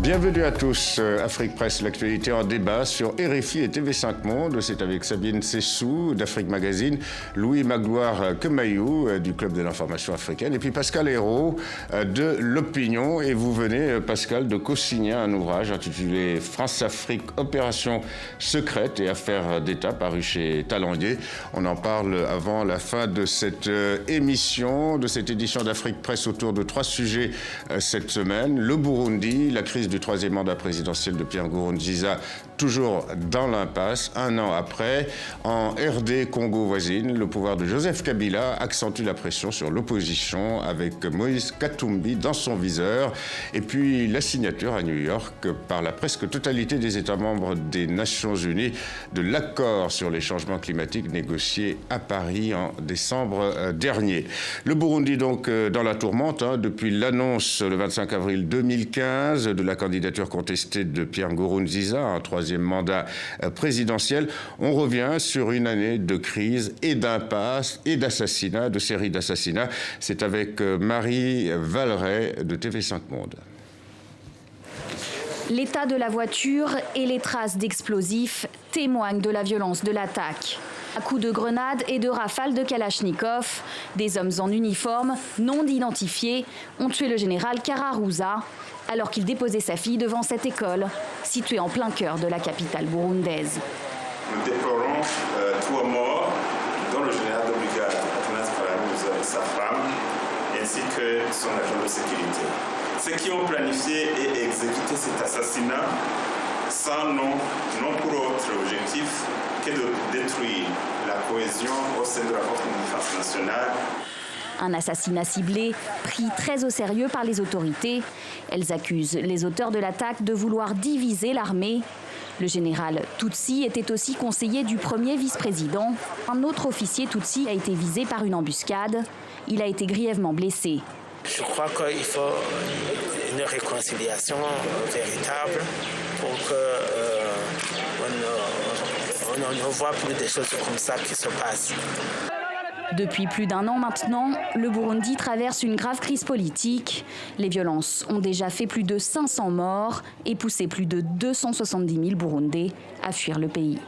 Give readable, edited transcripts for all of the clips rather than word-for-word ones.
Bienvenue à tous. Afrique Presse, l'actualité en débat sur RFI et TV5 Monde. C'est avec Sabine Sessou d'Afrique Magazine, Louis Magloire Kemayou du Club de l'information africaine et puis Pascal Hérault de l'Opinion. Et vous venez, Pascal, de co-signer un ouvrage intitulé France-Afrique, opération secrète et affaires d'État, paru chez Talandier. On en parle avant la fin de cette émission, de cette édition d'Afrique Presse autour de 3 sujets cette semaine. Le Burundi, la crise du 3e mandat présidentiel de Pierre Nkurunziza, toujours dans l'impasse. Un an après, en RD Congo voisine, le pouvoir de Joseph Kabila accentue la pression sur l'opposition avec Moïse Katumbi dans son viseur. Et puis la signature à New York par la presque totalité des États membres des Nations Unies de l'accord sur les changements climatiques négocié à Paris en décembre dernier. Le Burundi donc dans la tourmente depuis l'annonce le 25 avril 2015 de la candidature contestée de Pierre Nkurunziza, un 3e mandat présidentiel. On revient sur une année de crise et d'impasse et d'assassinats, de séries d'assassinats. C'est avec Marie Valeret de TV5 Monde. L'état de la voiture et les traces d'explosifs témoignent de la violence de l'attaque. À coups de grenades et de rafales de Kalachnikov, des hommes en uniforme, non identifiés, ont tué le général Kararouza alors qu'il déposait sa fille devant cette école, située en plein cœur de la capitale burundaise. Nous déplorons 3 morts, dont le général de brigade Athanas Kararouza et sa femme, ainsi que son agent de sécurité. Ceux qui ont planifié et exécuté cet assassinat sans non pour autre objectif que de détruire la cohésion au sein de la force de défense nationale. Un assassinat ciblé, pris très au sérieux par les autorités. Elles accusent les auteurs de l'attaque de vouloir diviser l'armée. Le général Tutsi était aussi conseiller du premier vice-président. Un autre officier Tutsi a été visé par une embuscade. Il a été grièvement blessé. Je crois qu'il faut une réconciliation véritable pour qu'on ne voit plus des choses comme ça qui se passent. Depuis plus d'1 an maintenant, le Burundi traverse une grave crise politique. Les violences ont déjà fait plus de 500 morts et poussé plus de 270 000 Burundais à fuir le pays.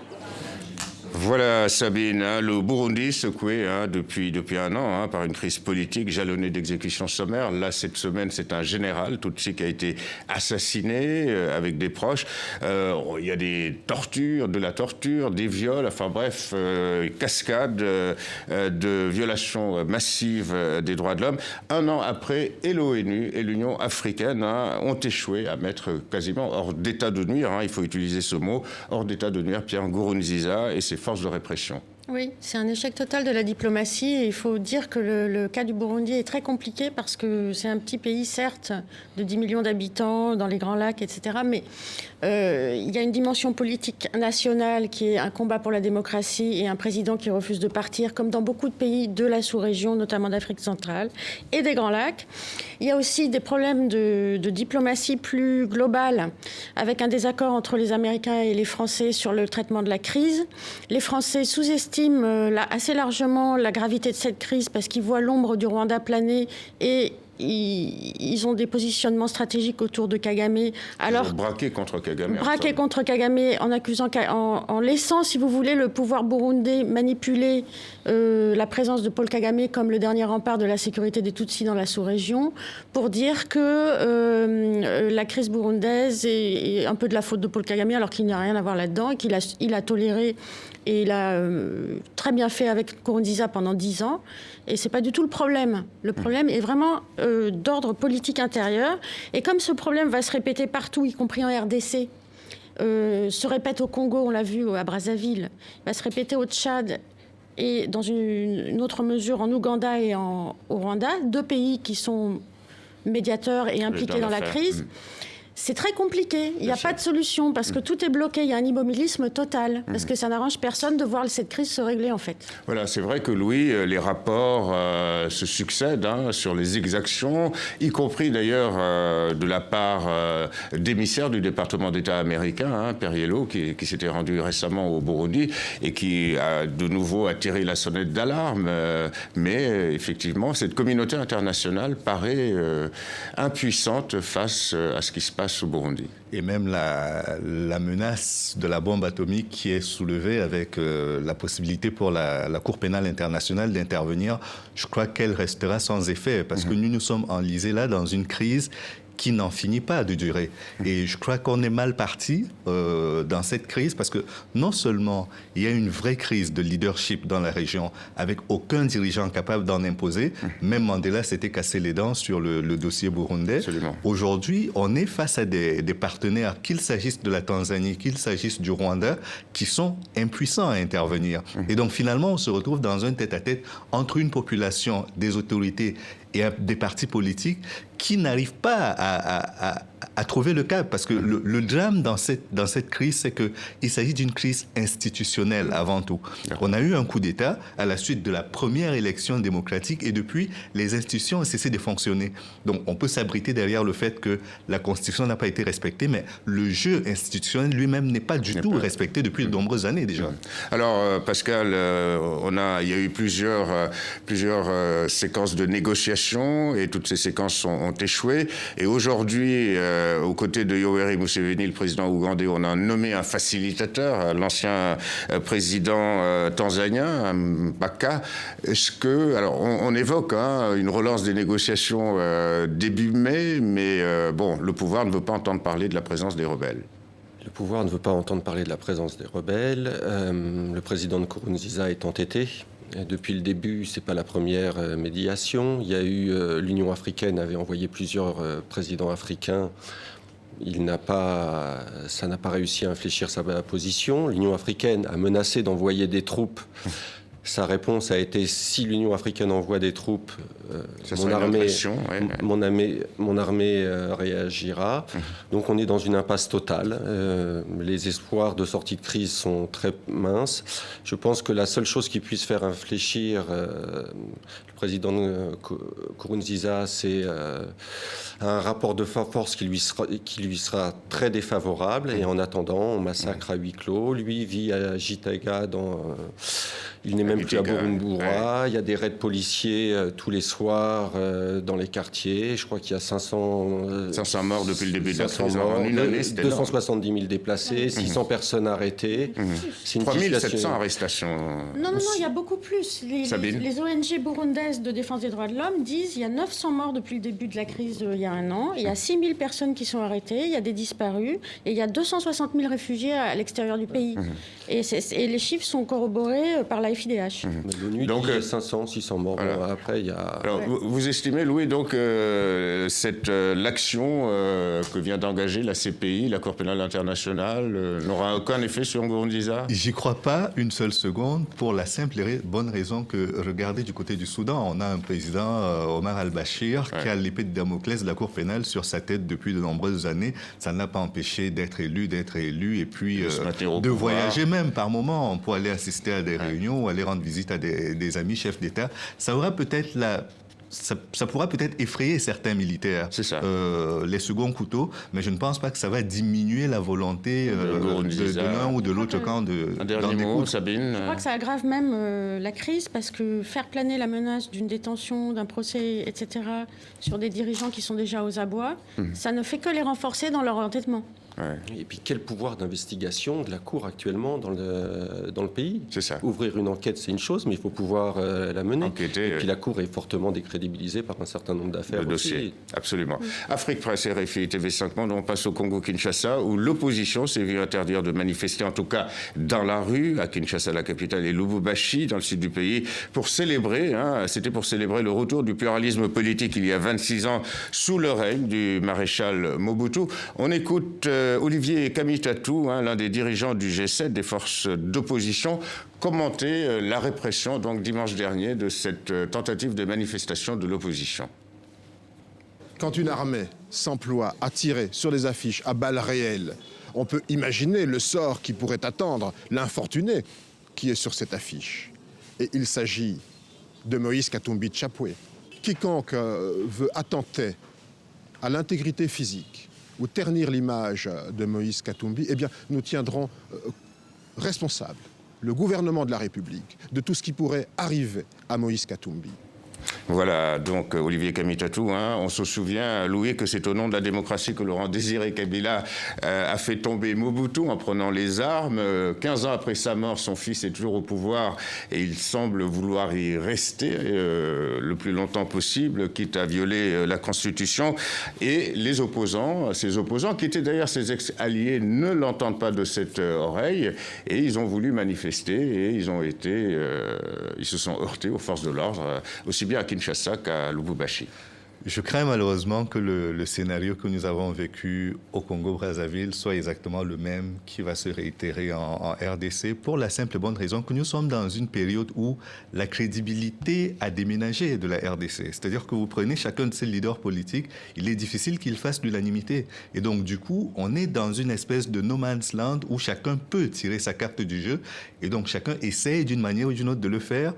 Voilà Sabine, le Burundi secoué depuis 1 an par une crise politique jalonnée d'exécutions sommaires. Là, cette semaine, c'est un général Tutsi qui a été assassiné avec des proches. Il y a des tortures, de la torture, des viols, enfin bref, cascade de violations massives des droits de l'homme. 1 an après, et l'ONU et l'Union africaine ont échoué à mettre quasiment hors d'état de nuire, il faut utiliser ce mot, hors d'état de nuire Pierre Nkurunziza et ses forces de répression. Oui, c'est un échec total de la diplomatie et il faut dire que le cas du Burundi est très compliqué parce que c'est un petit pays, certes, de 10 millions d'habitants, dans les Grands Lacs, etc. Mais il y a une dimension politique nationale qui est un combat pour la démocratie et un président qui refuse de partir, comme dans beaucoup de pays de la sous-région, notamment d'Afrique centrale et des Grands Lacs. Il y a aussi des problèmes de diplomatie plus globale, avec un désaccord entre les Américains et les Français sur le traitement de la crise. Les Français sous-estiment assez largement la gravité de cette crise parce qu'ils voient l'ombre du Rwanda planer et ils ont des positionnements stratégiques autour de Kagame. Alors, braqué contre Kagame. Braqué contre Kagame en accusant, en laissant, si vous voulez, le pouvoir burundais manipuler la présence de Paul Kagame comme le dernier rempart de la sécurité des Tutsis dans la sous-région, pour dire que la crise burundaise est un peu de la faute de Paul Kagame, alors qu'il n'y a rien à voir là-dedans, et qu'il a toléré et il a très bien fait avec Nkurunziza pendant 10 ans. Et ce n'est pas du tout le problème. Le problème est vraiment d'ordre politique intérieur. Et comme ce problème va se répéter partout, y compris en RDC, se répète au Congo, on l'a vu à Brazzaville, va se répéter au Tchad et dans une autre mesure en Ouganda et au Rwanda, 2 pays qui sont médiateurs et impliqués dans la crise. C'est très compliqué. Il n'y a pas de solution parce que tout est bloqué. Il y a un immobilisme total parce que ça n'arrange personne de voir cette crise se régler en fait. Voilà, c'est vrai que Louis, les rapports se succèdent sur les exactions, y compris d'ailleurs de la part d'émissaires du département d'État américain, Perriello, qui s'était rendu récemment au Burundi et qui a de nouveau attiré la sonnette d'alarme. Mais effectivement, cette communauté internationale paraît impuissante face à ce qui se passe passe au Burundi. Et même la menace de la bombe atomique qui est soulevée avec la possibilité pour la Cour pénale internationale d'intervenir, je crois qu'elle restera sans effet parce que nous sommes enlisés là dans une crise qui n'en finit pas de durer. Et je crois qu'on est mal parti dans cette crise parce que non seulement il y a une vraie crise de leadership dans la région avec aucun dirigeant capable d'en imposer, même Mandela s'était cassé les dents sur le dossier burundais. Absolument. Aujourd'hui, on est face à des partenaires, qu'il s'agisse de la Tanzanie, qu'il s'agisse du Rwanda, qui sont impuissants à intervenir. Et donc finalement, on se retrouve dans un tête-à-tête entre une population, des autorités et des partis politiques qui n'arrivent pas à trouver le cap. Parce que le drame dans cette crise, c'est qu'il s'agit d'une crise institutionnelle avant tout. On a eu un coup d'État à la suite de la première élection démocratique et depuis, les institutions ont cessé de fonctionner. Donc on peut s'abriter derrière le fait que la Constitution n'a pas été respectée, mais le jeu institutionnel lui-même n'est pas du tout respecté depuis de nombreuses années déjà. Alors Pascal, il y a eu plusieurs séquences de négociations et toutes ces séquences ont échoué. Et aujourd'hui, aux côtés de Yoweri Museveni, le président ougandais, on a nommé un facilitateur, l'ancien président tanzanien, Mbaka. Est-ce que, alors on évoque une relance des négociations début mai, mais le pouvoir ne veut pas entendre parler de la présence des rebelles. Le pouvoir ne veut pas entendre parler de la présence des rebelles. Le président de Nkurunziza est entêté. Depuis le début, c'est pas la première médiation. Il y a eu l'Union africaine avait envoyé plusieurs présidents africains. Ça n'a pas réussi à infléchir sa position. L'Union africaine a menacé d'envoyer des troupes. Sa réponse a été si l'Union africaine envoie des troupes, mon armée réagira. Donc on est dans une impasse totale. Les espoirs de sortie de crise sont très minces. Je pense que la seule chose qui puisse faire infléchir le président Nkurunziza, c'est un rapport de force qui lui sera très défavorable. Et en attendant, on massacre à huis clos. Lui vit à Gitega il n'est même plus à Bujumbura. Il y a des raids policiers tous les soirs dans les quartiers. Je crois qu'il y a 500 morts depuis le début de la crise. En une année, 270 000 déplacés, 600 personnes arrêtées. 3 700 arrestations. Non, il y a beaucoup plus. Les ONG burundaises de défense des droits de l'homme disent qu'il y a 900 morts depuis le début de la crise il y a un an. Il y a 6 000 personnes qui sont arrêtées. Il y a des disparus. Et il y a 260 000 réfugiés à l'extérieur du pays. Et les chiffres sont corroborés par la FIDH. L'ONU dit 500, 600 morts. Voilà. Bon, après, il y a... Alors, vous estimez, Louis, donc, l'action que vient d'engager la CPI, la Cour pénale internationale, n'aura aucun effet sur Nkurunziza ? J'y crois pas une seule seconde pour la simple et bonne raison que, regardez du côté du Soudan, on a un président, Omar al-Bashir, qui a l'épée de Damoclès de la Cour pénale sur sa tête depuis de nombreuses années. Ça n'a pas empêché d'être élu, et puis de voyager même par moment pour aller assister à des réunions ou aller rendre visite à des amis chefs d'État. Ça aura peut-être ça pourra peut-être effrayer certains militaires, les seconds couteaux, mais je ne pense pas que ça va diminuer la volonté de l'un ou de l'autre camp. Un dernier mot, Sabine. Je crois que ça aggrave même la crise parce que faire planer la menace d'une détention, d'un procès, etc., sur des dirigeants qui sont déjà aux abois, ça ne fait que les renforcer dans leur entêtement. Ouais. Et puis quel pouvoir d'investigation de la Cour actuellement dans le pays ? C'est ça. Ouvrir une enquête, c'est une chose, mais il faut pouvoir la mener. Enquêter, et puis la Cour est fortement décrédibilisée par un certain nombre d'affaires. Le dossier, absolument. Afrique Presse, RFI, TV5 Monde, on passe au Congo-Kinshasa, où l'opposition s'est vue interdire de manifester, en tout cas dans la rue, à Kinshasa, la capitale, et Lubumbashi, dans le sud du pays, pour célébrer, le retour du pluralisme politique il y a 26 ans, sous le règne du maréchal Mobutu. On écoute Olivier Kamitatou, l'un des dirigeants du G7, des forces d'opposition, commenter la répression, donc dimanche dernier, de cette tentative de manifestation de l'opposition. Quand une armée s'emploie à tirer sur des affiches à balles réelles, on peut imaginer le sort qui pourrait attendre l'infortuné qui est sur cette affiche. Et il s'agit de Moïse Katumbi Tchapwe. Quiconque veut attenter à l'intégrité physique ou ternir l'image de Moïse Katumbi, eh bien, nous tiendrons responsables, le gouvernement de la République, de tout ce qui pourrait arriver à Moïse Katumbi. Voilà, donc Olivier Kamitatou, hein, on se souvient, Louis, que c'est au nom de la démocratie que Laurent Désiré Kabila a fait tomber Mobutu en prenant les armes. 15 ans après sa mort, son fils est toujours au pouvoir et il semble vouloir y rester le plus longtemps possible, quitte à violer la Constitution. Et les opposants, ces opposants, qui étaient d'ailleurs ses ex-alliés, ne l'entendent pas de cette oreille et ils ont voulu manifester et ils se sont heurtés aux forces de l'ordre, aussi bien à Kinshasa qu'à Lubumbashi. Je crains malheureusement que le scénario que nous avons vécu au Congo-Brazzaville soit exactement le même qui va se réitérer en RDC, pour la simple et bonne raison que nous sommes dans une période où la crédibilité a déménagé de la RDC. C'est-à-dire que vous prenez chacun de ces leaders politiques, il est difficile qu'ils fassent l'unanimité. Et donc, du coup, on est dans une espèce de no man's land où chacun peut tirer sa carte du jeu. Et donc, chacun essaye d'une manière ou d'une autre de le faire,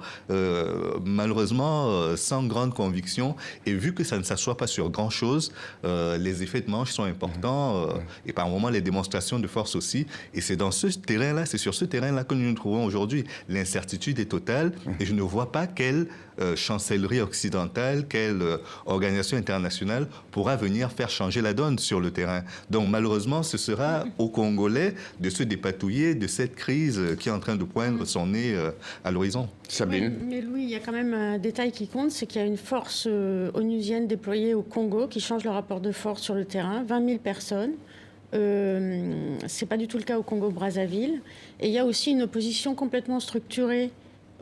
malheureusement, sans grande conviction. Et vu que ça ne s'assoit pas sur grand-chose, les effets de manche sont importants et par moments les démonstrations de force aussi. Et c'est dans ce terrain-là, c'est sur ce terrain-là que nous nous trouvons aujourd'hui. L'incertitude est totale et je ne vois pas quelle chancellerie occidentale, quelle organisation internationale pourra venir faire changer la donne sur le terrain. Donc malheureusement, ce sera aux Congolais de se dépatouiller de cette crise qui est en train de poindre son nez à l'horizon. Sabine. Mais Louis, il y a quand même un détail qui compte, c'est qu'il y a une force onusienne déployée au Congo qui change le rapport de force sur le terrain, 20 000 personnes. C'est pas du tout le cas au Congo-Brazzaville. Et il y a aussi une opposition complètement structurée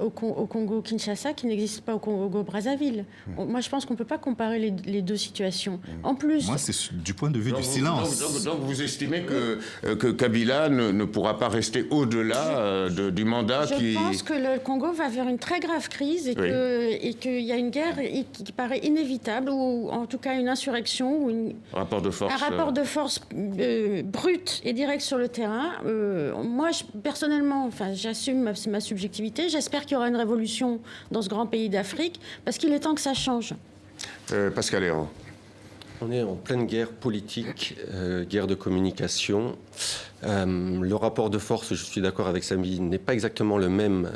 au Congo-Kinshasa qui n'existe pas au Congo-Brazzaville. Moi, je pense qu'on ne peut pas comparer les deux situations. En plus... Moi, c'est du point de vue du silence. Donc vous estimez que Kabila ne pourra pas rester au-delà du mandat Je pense que le Congo va vers une très grave crise et qu'il y a une guerre qui paraît inévitable, ou en tout cas une insurrection, ou un rapport de force brut et direct sur le terrain. Moi, personnellement, j'assume ma subjectivité. J'espère qu'il y aura une révolution dans ce grand pays d'Afrique, parce qu'il est temps que ça change. Pascal Hérault. On est en pleine guerre politique, guerre de communication. Le rapport de force, je suis d'accord avec Samy, n'est pas exactement le même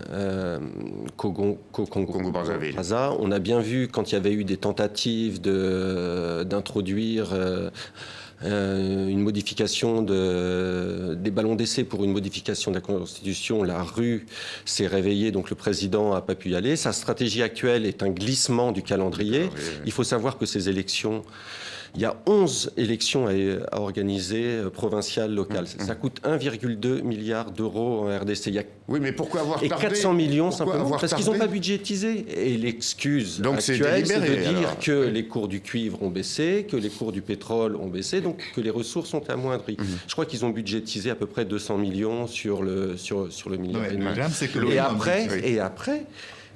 qu'au Congo-Brazzaville. On a bien vu quand il y avait eu des tentatives d'introduire une modification des ballons d'essai pour une modification de la Constitution. La rue s'est réveillée, donc le président n'a pas pu y aller. Sa stratégie actuelle est un glissement du calendrier. Il faut savoir que ces élections... Il y a 11 élections à organiser, provinciales, locales. Ça coûte 1,2 milliard d'euros en RDC. Oui, mais pourquoi avoir tardé ? Et 400 millions simplement, parce qu'ils n'ont pas budgétisé. Et l'excuse actuelle, c'est de dire que les cours du cuivre ont baissé, que les cours du pétrole ont baissé, donc que les ressources sont amoindries. Je crois qu'ils ont budgétisé à peu près 200 millions sur le milliard. Et après,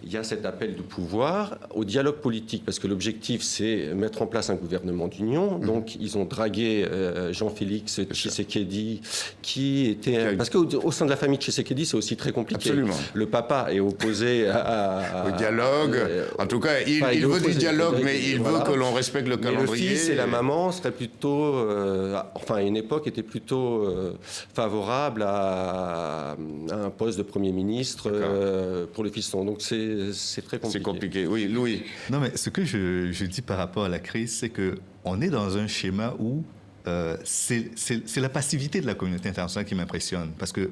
il y a cet appel de pouvoir au dialogue politique, parce que l'objectif, c'est mettre en place un gouvernement d'union. Donc, ils ont dragué Jean-Félix Tshisekedi, qui était... Parce qu'au sein de la famille Tshisekedi, c'est aussi très compliqué. Absolument. Le papa est opposé au dialogue. En tout cas, il veut du dialogue, mais il veut que l'on respecte le calendrier. Le fils et la maman seraient plutôt... à une époque, étaient plutôt favorables à un poste de Premier ministre pour le fiston. Donc, c'est très compliqué. C'est compliqué, oui. Louis. Non, mais ce que je dis par rapport à la crise, c'est qu'on est dans un schéma où c'est la passivité de la communauté internationale qui m'impressionne, parce que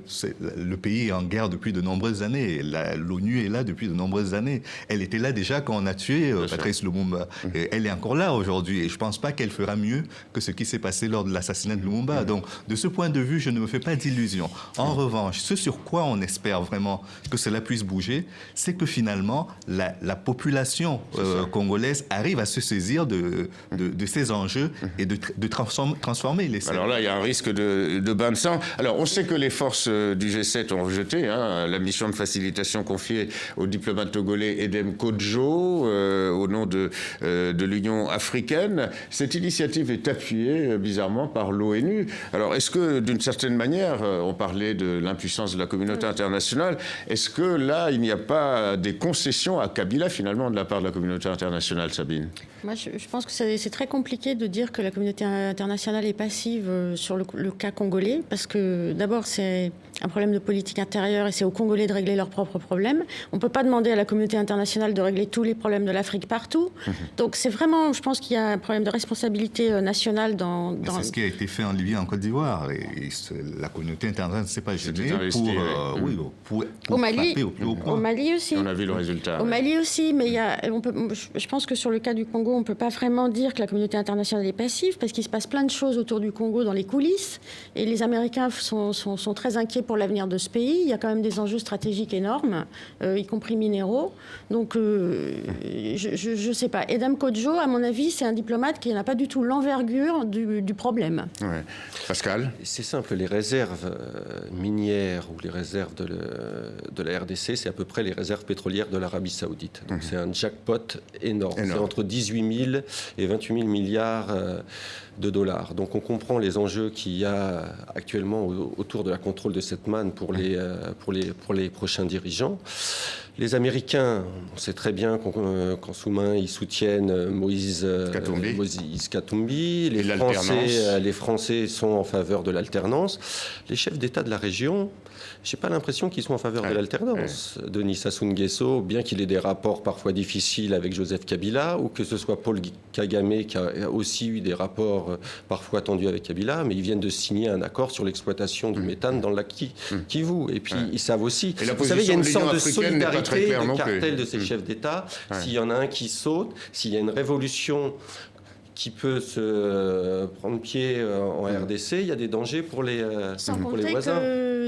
le pays est en guerre depuis de nombreuses années. L'ONU est là depuis de nombreuses années. Elle était là déjà quand on a tué Patrice Lumumba. Et elle est encore là aujourd'hui. Et je ne pense pas qu'elle fera mieux que ce qui s'est passé lors de l'assassinat de Lumumba. Donc, de ce point de vue, je ne me fais pas d'illusions. En revanche, ce sur quoi on espère vraiment que cela puisse bouger, c'est que finalement, la population congolaise arrive à se saisir de ces enjeux et de transformer les scènes. Alors là, il y a un risque de bain de sang. Alors, on sait que les forces du G7 ont rejeté la mission de facilitation confiée au diplomate togolais Edem Kodjo au nom de l'Union africaine. Cette initiative est appuyée, bizarrement, par l'ONU. Alors, est-ce que, d'une certaine manière, on parlait de l'impuissance de la communauté internationale, est-ce que là, il n'y a pas des concessions à Kabila, finalement, de la part de la communauté internationale, Sabine ? Moi, je pense que c'est très compliqué de dire que la communauté internationale internationale est passive sur le cas congolais, parce que d'abord, c'est un problème de politique intérieure et c'est aux Congolais de régler leurs propres problèmes. On ne peut pas demander à la communauté internationale de régler tous les problèmes de l'Afrique partout. Donc c'est vraiment, je pense qu'il y a un problème de responsabilité nationale dans... C'est ce qui a été fait en Libye, en Côte d'Ivoire. Et la communauté internationale ne s'est pas gênée pour au Mali, frapper au plus haut point. Au Mali aussi. On a vu le résultat. Au Mali aussi, mais je pense que sur le cas du Congo, on ne peut pas vraiment dire que la communauté internationale est passive, parce qu'il se passe plein de choses autour du Congo dans les coulisses. Et les Américains sont très inquiets pour l'avenir de ce pays. Il y a quand même des enjeux stratégiques énormes, y compris minéraux. Donc, je ne sais pas. Edem Kodjo, à mon avis, c'est un diplomate qui n'a pas du tout l'envergure du problème. Ouais. Pascal ? C'est simple, les réserves minières ou les réserves de la RDC, c'est à peu près les réserves pétrolières de l'Arabie Saoudite. Donc c'est un jackpot énorme. C'est entre 18 000 et 28 000 milliards de dollars. Donc on comprend les enjeux qu'il y a actuellement autour de la contrôle de cette manne pour les prochains dirigeants. Les Américains, on sait très bien qu'en sous-main, ils soutiennent Moïse Katumbi. Les Français sont en faveur de l'alternance. Les chefs d'État de la région, je n'ai pas l'impression qu'ils sont en faveur de l'alternance. Denis Sassou Nguesso, bien qu'il ait des rapports parfois difficiles avec Joseph Kabila, ou que ce soit Paul Kagame qui a aussi eu des rapports parfois tendus avec Kabila, mais ils viennent de signer un accord sur l'exploitation du méthane dans le lac Kivu. Et puis ils savent aussi. Vous savez, il y a une sorte de solidarité de cartel de ces chefs d'État. S'il y en a un qui saute, s'il y a une révolution qui peut se prendre pied en RDC, il y a des dangers pour les voisins.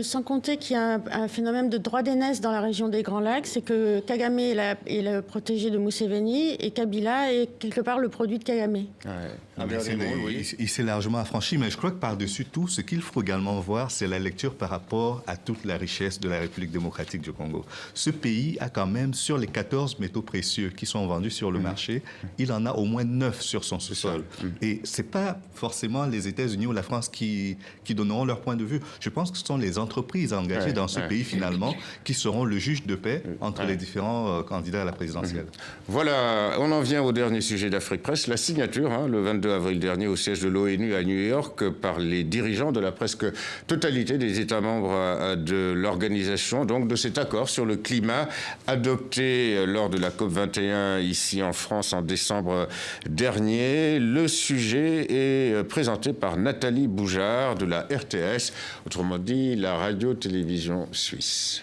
Sans compter qu'il y a un phénomène de droit d'aînesse dans la région des Grands Lacs, c'est que Kagame est le protégé de Museveni et Kabila est quelque part le produit de Kagame. Il s'est largement affranchi, mais je crois que par-dessus tout, ce qu'il faut également voir, c'est la lecture par rapport à toute la richesse de la République démocratique du Congo. Ce pays a quand même, sur les 14 métaux précieux qui sont vendus sur le marché, il en a au moins 9 sur son sous-sol. Et ce n'est pas forcément les États-Unis ou la France qui donneront leur point de vue. Je pense que ce sont les entreprises engagées dans ce pays, finalement, qui seront le juge de paix entre les différents candidats à la présidentielle. Voilà, on en vient au dernier sujet d'Afrique Presse, la signature, le 22 avril dernier, au siège de l'ONU à New York, par les dirigeants de la presque totalité des États membres de l'organisation, donc de cet accord sur le climat adopté lors de la COP21 ici en France en décembre dernier. Le sujet est présenté par Nathalie Boujard de la RTS, autrement dit la radio-télévision suisse.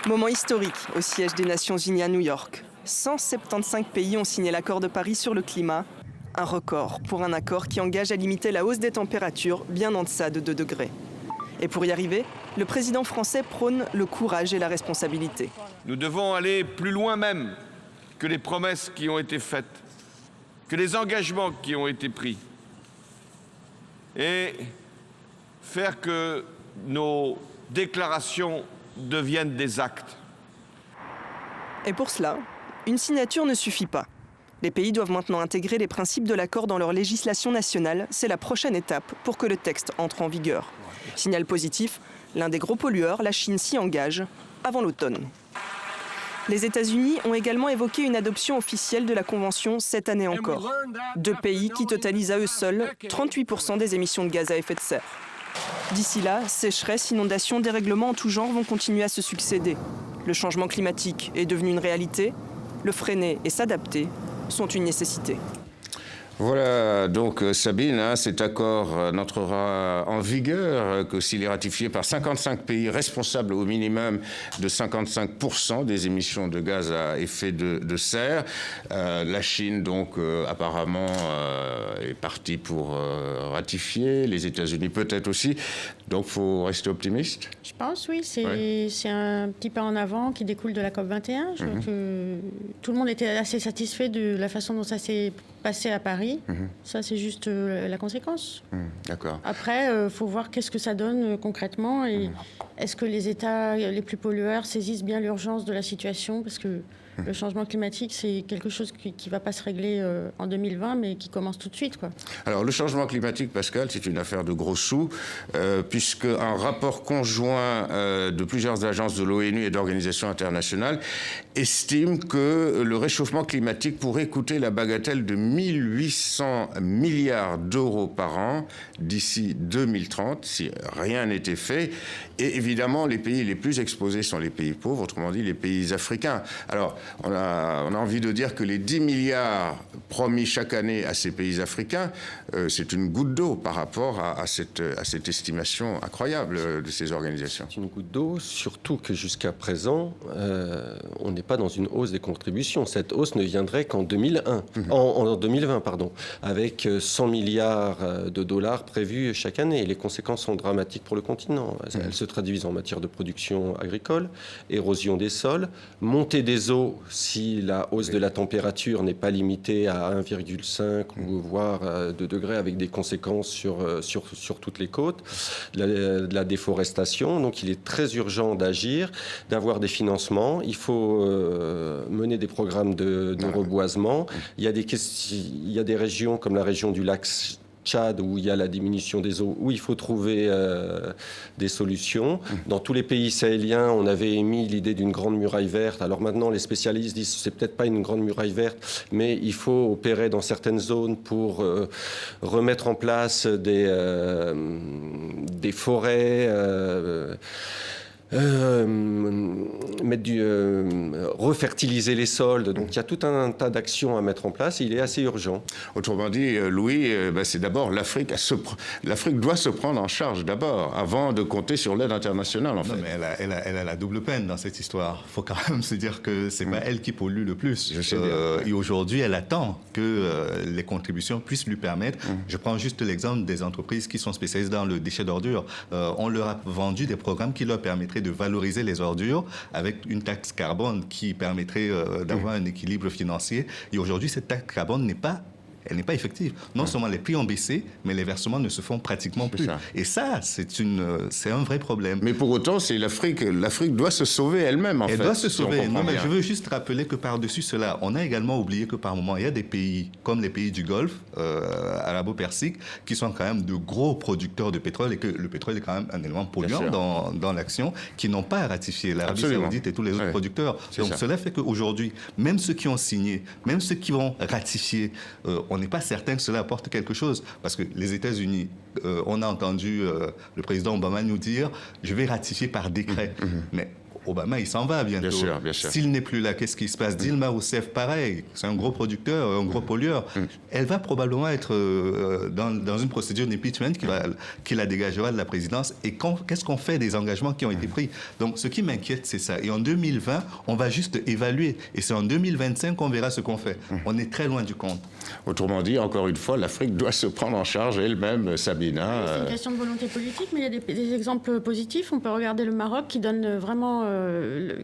Moment historique au siège des Nations Unies à New York. 175 pays ont signé l'accord de Paris sur le climat. Un record pour un accord qui engage à limiter la hausse des températures bien en deçà de 2 degrés. Et pour y arriver, le président français prône le courage et la responsabilité. Nous devons aller plus loin même que les promesses qui ont été faites, que les engagements qui ont été pris. Et faire que nos déclarations deviennent des actes. Et pour cela, une signature ne suffit pas. Les pays doivent maintenant intégrer les principes de l'accord dans leur législation nationale. C'est la prochaine étape pour que le texte entre en vigueur. Signal positif, l'un des gros pollueurs, la Chine, s'y engage avant l'automne. Les États-Unis ont également évoqué une adoption officielle de la Convention cette année encore. 2 pays qui totalisent à eux seuls 38% des émissions de gaz à effet de serre. D'ici là, sécheresse, inondations, dérèglements en tout genre vont continuer à se succéder. Le changement climatique est devenu une réalité. Le freiner et s'adapter sont une nécessité. Voilà, donc Sabine, cet accord n'entrera en vigueur que s'il est ratifié par 55 pays responsables au minimum de 55% des émissions de gaz à effet de serre. La Chine, donc, apparemment, est partie pour ratifier, les États-Unis peut-être aussi. Donc, il faut rester optimiste. Je pense, oui. C'est un petit pas en avant qui découle de la COP21. Je crois que tout le monde était assez satisfait de la façon dont ça s'est passé à Paris. Ça, c'est juste la conséquence. D'accord. Après, il faut voir qu'est-ce que ça donne concrètement et est-ce que les États les plus pollueurs saisissent bien l'urgence de la situation, parce que Le changement climatique, c'est quelque chose qui ne va pas se régler en 2020, mais qui commence tout de suite, quoi. Alors, le changement climatique, Pascal, c'est une affaire de gros sous, puisque un rapport conjoint de plusieurs agences de l'ONU et d'organisations internationales estime que le réchauffement climatique pourrait coûter la bagatelle de 1800 milliards d'euros par an d'ici 2030, si rien n'était fait. Et évidemment, les pays les plus exposés sont les pays pauvres, autrement dit les pays africains. Alors, on a envie de dire que les 10 milliards promis chaque année à ces pays africains, c'est une goutte d'eau par rapport à cette estimation incroyable de ces organisations. C'est une goutte d'eau, surtout que jusqu'à présent, on n'est pas dans une hausse des contributions. Cette hausse ne viendrait qu'en 2020, avec 100 milliards de dollars prévus chaque année. Les conséquences sont dramatiques pour le continent. Elles se traduisent en matière de production agricole, érosion des sols, montée des eaux si la hausse de la température n'est pas limitée à 1,5 ou voire 2 degrés, avec des conséquences sur toutes les côtes, la déforestation. Donc il est très urgent d'agir, d'avoir des financements. Il faut mener des programmes de reboisement. Il y a des régions comme la région du lac Tchad, où il y a la diminution des eaux, où il faut trouver des solutions. Dans tous les pays sahéliens, on avait émis l'idée d'une grande muraille verte. Alors maintenant, les spécialistes disent que c'est peut-être pas une grande muraille verte, mais il faut opérer dans certaines zones pour remettre en place des forêts, refertiliser les sols. Donc il y a tout un tas d'actions à mettre en place et il est assez urgent. Autrement dit, Louis, c'est d'abord l'Afrique doit se prendre en charge d'abord, avant de compter sur l'aide internationale, en fait. Non, mais elle a la double peine dans cette histoire. Il faut quand même se dire que c'est pas elle qui pollue le plus. Je sais bien. Et aujourd'hui, elle attend que les contributions puissent lui permettre. Je prends juste l'exemple des entreprises qui sont spécialisées dans le déchet d'ordures. On leur a vendu des programmes qui leur permettraient de valoriser les ordures avec une taxe carbone qui permettrait d'avoir un équilibre financier. Et aujourd'hui, cette taxe carbone n'est pas effective. Non seulement les prix ont baissé, mais les versements ne se font pratiquement plus. Et ça, c'est un vrai problème. Mais pour autant, c'est l'Afrique doit se sauver elle-même, en fait. Elle doit se sauver. Non, mais je veux juste rappeler que par-dessus cela, on a également oublié que par moment, il y a des pays, comme les pays du Golfe, arabo-persique, qui sont quand même de gros producteurs de pétrole, et que le pétrole est quand même un élément polluant dans l'action, qui n'ont pas ratifié. L'Arabie saoudite et tous les autres producteurs. Donc cela fait qu'aujourd'hui, même ceux qui ont signé, même ceux qui vont ratifier, on n'est pas certain que cela apporte quelque chose. Parce que les États-Unis, on a entendu le président Obama nous dire « je vais ratifier par décret ». Mais Obama, il s'en va bientôt. Bien sûr. S'il n'est plus là, qu'est-ce qui se passe? Dilma Rousseff, pareil, c'est un gros producteur, un gros pollueur. Elle va probablement être dans une procédure d'impeachment qui la dégagera de la présidence. Et qu'est-ce qu'on fait des engagements qui ont été pris? Donc, ce qui m'inquiète, c'est ça. Et en 2020, on va juste évaluer. Et c'est en 2025 qu'on verra ce qu'on fait. On est très loin du compte. Autrement dit, encore une fois, l'Afrique doit se prendre en charge elle-même, Sabina. C'est une question de volonté politique, mais il y a des exemples positifs. On peut regarder le Maroc qui donne vraiment...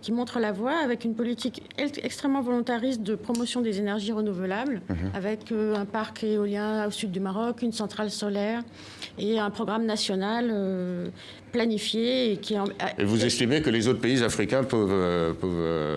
qui montre la voie avec une politique extrêmement volontariste de promotion des énergies renouvelables, avec un parc éolien au sud du Maroc, une centrale solaire et un programme national planifié. Et vous estimez que les autres pays africains peuvent...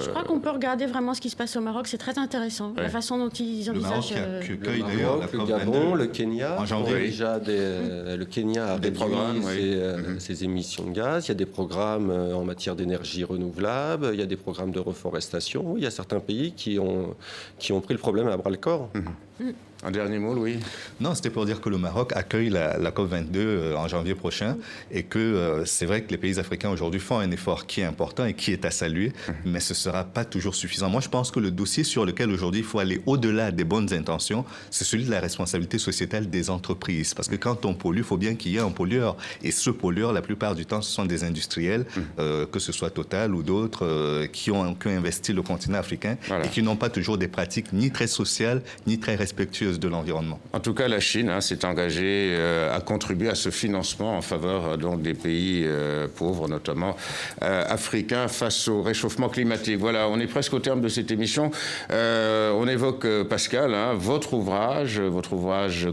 Je crois qu'on peut regarder vraiment ce qui se passe au Maroc, c'est très intéressant, la façon dont ils envisagent... Le Gabon, le Kenya, en janvier. Le Kenya a réduit ses émissions de gaz. Il y a des programmes en matière d'énergie renouvelable, il y a des programmes de reforestation. Il y a certains pays qui ont pris le problème à bras-le-corps. Un dernier mot, Louis? Non, c'était pour dire que le Maroc accueille la COP22 en janvier prochain et que c'est vrai que les pays africains aujourd'hui font un effort qui est important et qui est à saluer, mais ce ne sera pas toujours suffisant. Moi, je pense que le dossier sur lequel aujourd'hui il faut aller au-delà des bonnes intentions, c'est celui de la responsabilité sociétale des entreprises. Parce que quand on pollue, il faut bien qu'il y ait un pollueur. Et ce pollueur, la plupart du temps, ce sont des industriels, que ce soit Total ou d'autres, qui ont investi le continent africain et qui n'ont pas toujours des pratiques ni très sociales, ni très respectueuses respectueuse de l'environnement. En tout cas, la Chine s'est engagée à contribuer à ce financement en faveur donc, des pays pauvres, notamment africains, face au réchauffement climatique. Voilà, on est presque au terme de cette émission. On évoque, Pascal, votre ouvrage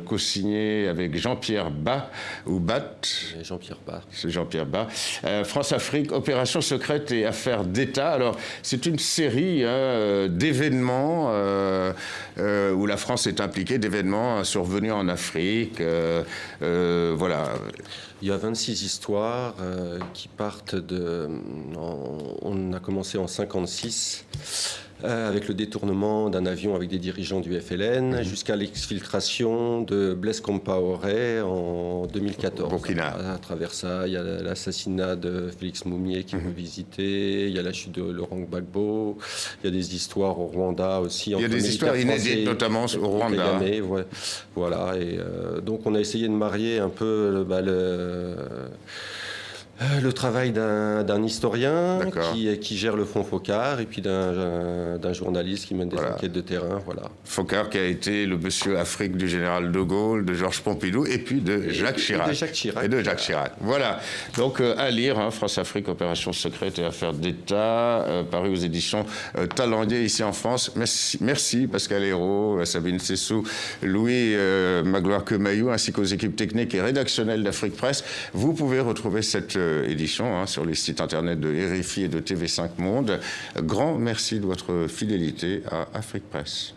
co-signé avec Jean-Pierre Bas, ou Bat. Jean-Pierre Bas. C'est Jean-Pierre Bas. France-Afrique, opération secrète et affaires d'État. Alors, c'est une série d'événements où la France est impliquée, d'événements survenus en Afrique. Voilà. Il y a 26 histoires qui partent de... On a commencé en 1956 avec le détournement d'un avion avec des dirigeants du FLN jusqu'à l'exfiltration de Blaise Compaoré en 2014. Burkina. À travers ça, il y a l'assassinat de Félix Moumié qui veut visiter, il y a la chute de Laurent Gbagbo, il y a des histoires au Rwanda aussi. Il y a des histoires inédites, notamment au Rwanda. Kagame, voilà, et donc on a essayé de marier un peu le travail d'un historien qui gère le fonds Focard et puis d'un journaliste qui mène des enquêtes de terrain. Voilà. Focard qui a été le monsieur Afrique du général de Gaulle, de Georges Pompidou et puis de Jacques Chirac. Et de Jacques Chirac. Voilà. Donc à lire, France-Afrique, opération secrète et affaires d'État, paru aux éditions Talendier ici en France. Merci Pascal Hérault, Sabine Sessou, Louis Magloire-Kemayou, ainsi qu'aux équipes techniques et rédactionnelles d'Afrique Presse. Vous pouvez retrouver cette édition sur les sites internet de RFI et de TV5 Monde. Grand merci de votre fidélité à Afrique Presse.